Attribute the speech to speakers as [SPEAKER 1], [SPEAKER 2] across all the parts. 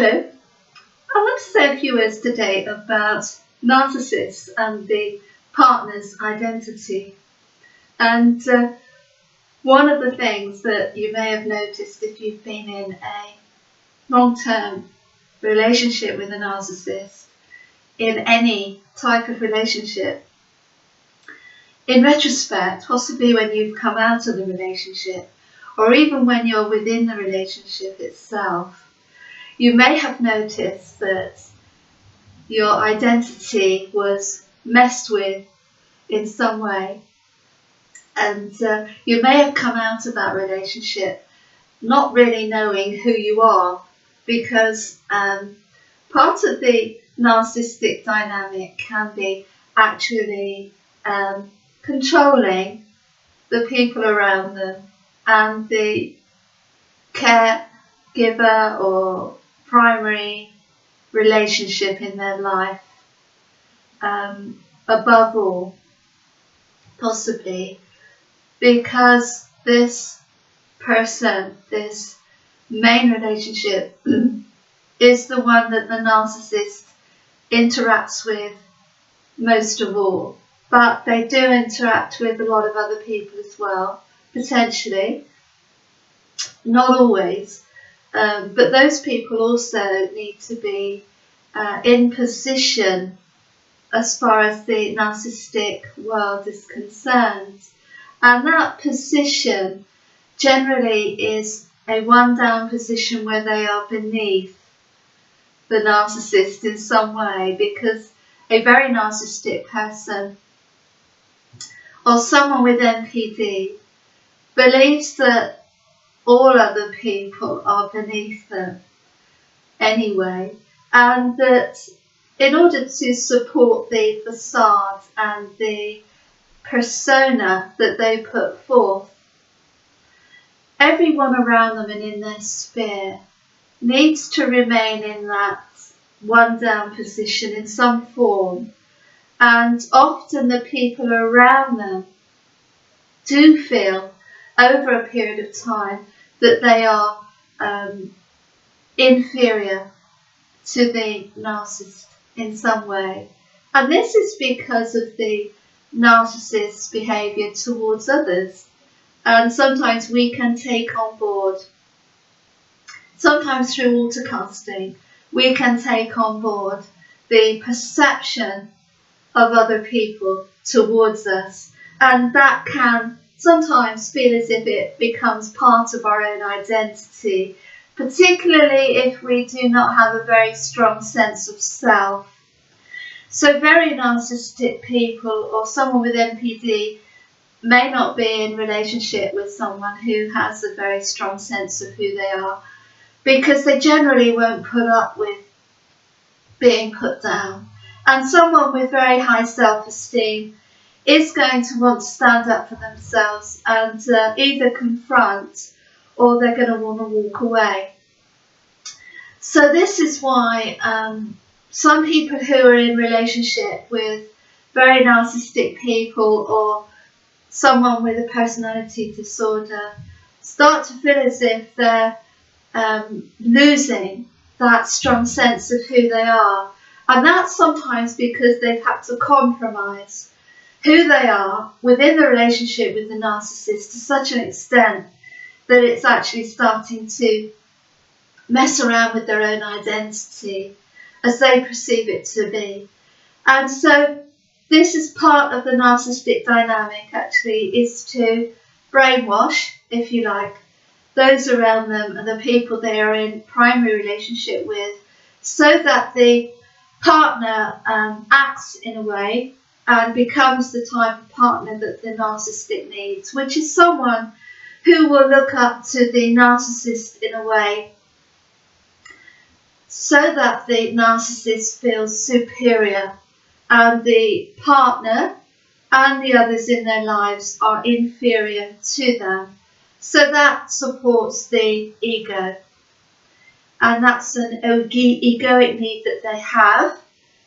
[SPEAKER 1] Hello, I want to say a few words today about narcissists and the partner's identity. And one of the things that you may have noticed if you've been in a long-term relationship with a narcissist, in any type of relationship, in retrospect, possibly when you've come out of the relationship, or even when you're within the relationship itself, you may have noticed that your identity was messed with in some way, and you may have come out of that relationship not really knowing who you are, because part of the narcissistic dynamic can be actually controlling the people around them and the caregiver or primary relationship in their life, above all, possibly because this person, this main relationship, is the one that the narcissist interacts with most of all. But they do interact with a lot of other people as well, potentially, not always. But those people also need to be in position as far as the narcissistic world is concerned. And that position generally is a one-down position where they are beneath the narcissist in some way, because a very narcissistic person or someone with NPD believes that all other people are beneath them anyway, and that in order to support the facade and the persona that they put forth, everyone around them and in their sphere needs to remain in that one down position in some form, and often the people around them do feel over a period of time that they are inferior to the narcissist in some way. And this is because of the narcissist's behaviour towards others. And sometimes we can take on board, sometimes through autocasting, we can take on board the perception of other people towards us. And that can sometimes feel as if it becomes part of our own identity, particularly if we do not have a very strong sense of self. So very narcissistic people or someone with NPD may not be in relationship with someone who has a very strong sense of who they are, because they generally won't put up with being put down. And someone with very high self-esteem is going to want to stand up for themselves and either confront, or they're going to want to walk away. So this is why some people who are in relationship with very narcissistic people or someone with a personality disorder start to feel as if they're losing that strong sense of who they are. And that's sometimes because they've had to compromise who they are within the relationship with the narcissist to such an extent that it's actually starting to mess around with their own identity as they perceive it to be. And so this is part of the narcissistic dynamic, actually, is to brainwash, if you like, those around them and the people they are in primary relationship with, so that the partner acts in a way and becomes the type of partner that the narcissist needs, which is someone who will look up to the narcissist in a way so that the narcissist feels superior and the partner and the others in their lives are inferior to them. So that supports the ego. And that's an egoic need that they have.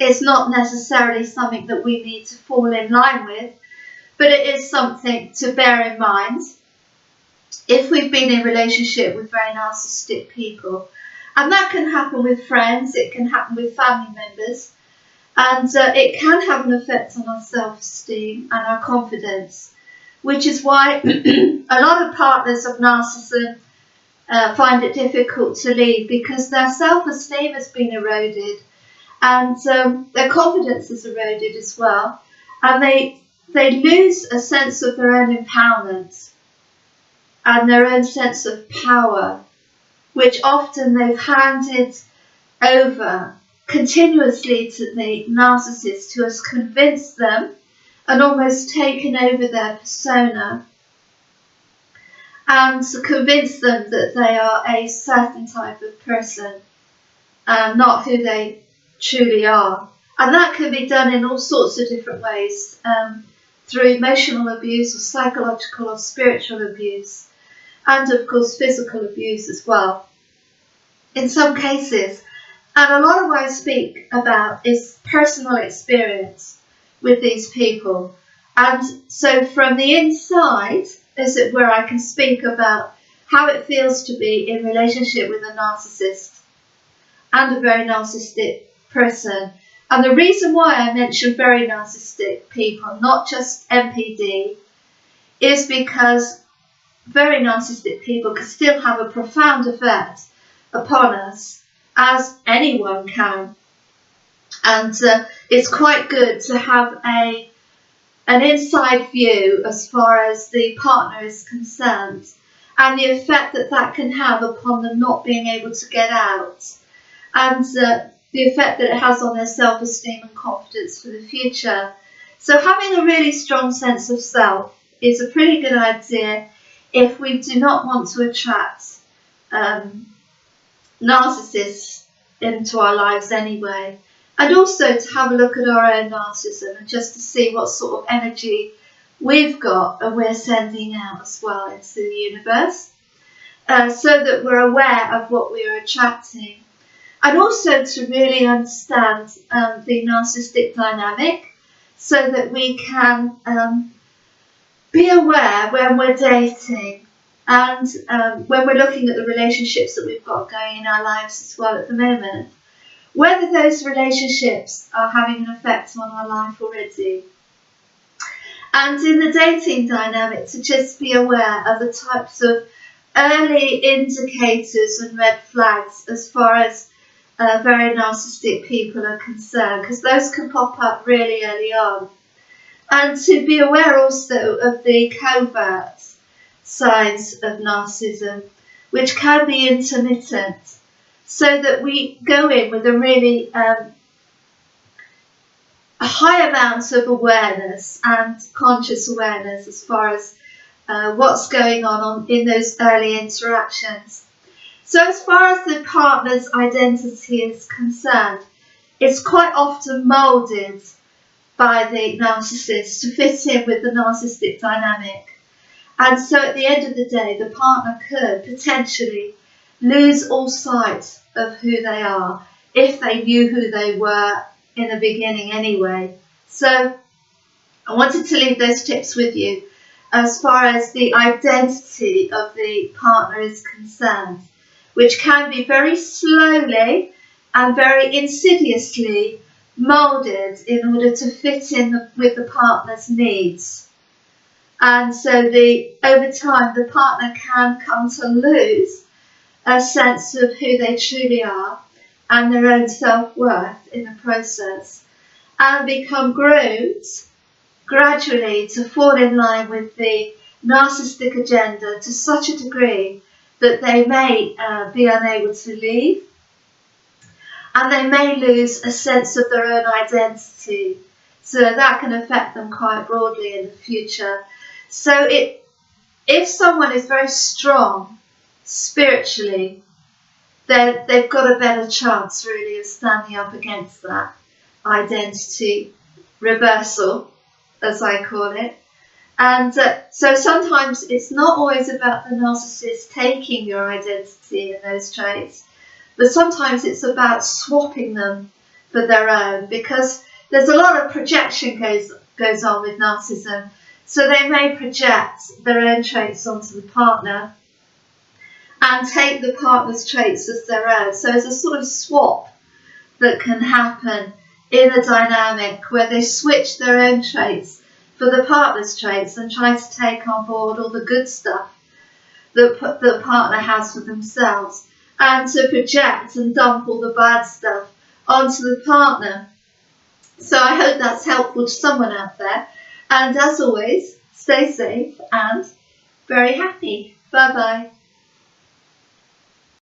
[SPEAKER 1] It's not necessarily something that we need to fall in line with, but it is something to bear in mind if we've been in relationship with very narcissistic people And that can happen with friends, it can happen with family members, and it can have an effect on our self-esteem and our confidence, which is why a lot of partners of narcissism find it difficult to leave, because their self-esteem has been eroded, and their confidence is eroded as well, and they lose a sense of their own empowerment and their own sense of power, which often they've handed over continuously to the narcissist, who has convinced them and almost taken over their persona and convinced them that they are a certain type of person and not who they truly are. And that can be done in all sorts of different ways, through emotional abuse or psychological or spiritual abuse, and of course physical abuse as well in some cases. And a lot of what I speak about is personal experience with these people. And so from the inside, as it were, I can speak about how it feels to be in relationship with a narcissist and a very narcissistic person. And the reason why I mention very narcissistic people, not just NPD, is because very narcissistic people can still have a profound effect upon us, as anyone can. And it's quite good to have an inside view as far as the partner is concerned, and the effect that that can have upon them not being able to get out, and the effect that it has on their self-esteem and confidence for the future. So having a really strong sense of self is a pretty good idea if we do not want to attract narcissists into our lives anyway. And also to have a look at our own narcissism and just to see what sort of energy we've got and we're sending out as well into the universe, so that we're aware of what we are attracting. And also to really understand the narcissistic dynamic, so that we can be aware when we're dating and when we're looking at the relationships that we've got going in our lives as well at the moment, whether those relationships are having an effect on our life already. And in the dating dynamic, to just be aware of the types of early indicators and red flags as far as very narcissistic people are concerned, because those can pop up really early on. And to be aware also of the covert signs of narcissism, which can be intermittent, so that we go in with a really a high amount of awareness and conscious awareness as far as what's going on in those early interactions. So as far as the partner's identity is concerned, it's quite often moulded by the narcissist to fit in with the narcissistic dynamic. And so at the end of the day, the partner could potentially lose all sight of who they are if they knew who they were in the beginning anyway. So I wanted to leave those tips with you as far as the identity of the partner is concerned, which can be very slowly and very insidiously moulded in order to fit in with the partner's needs. And so over time, the partner can come to lose a sense of who they truly are and their own self-worth in the process, and become groomed gradually to fall in line with the narcissistic agenda to such a degree that they may be unable to leave, and they may lose a sense of their own identity. So that can affect them quite broadly in the future. So if someone is very strong spiritually, then they've got a better chance really of standing up against that identity reversal, as I call it. And so sometimes it's not always about the narcissist taking your identity and those traits, but sometimes it's about swapping them for their own, because there's a lot of projection goes on with narcissism. So they may project their own traits onto the partner, and take the partner's traits as their own. So it's a sort of swap that can happen in a dynamic where they switch their own traits for the partner's traits and try to take on board all the good stuff that the partner has for themselves, and to project and dump all the bad stuff onto the partner. So I hope that's helpful to someone out there. And as always, stay safe and very happy. Bye bye.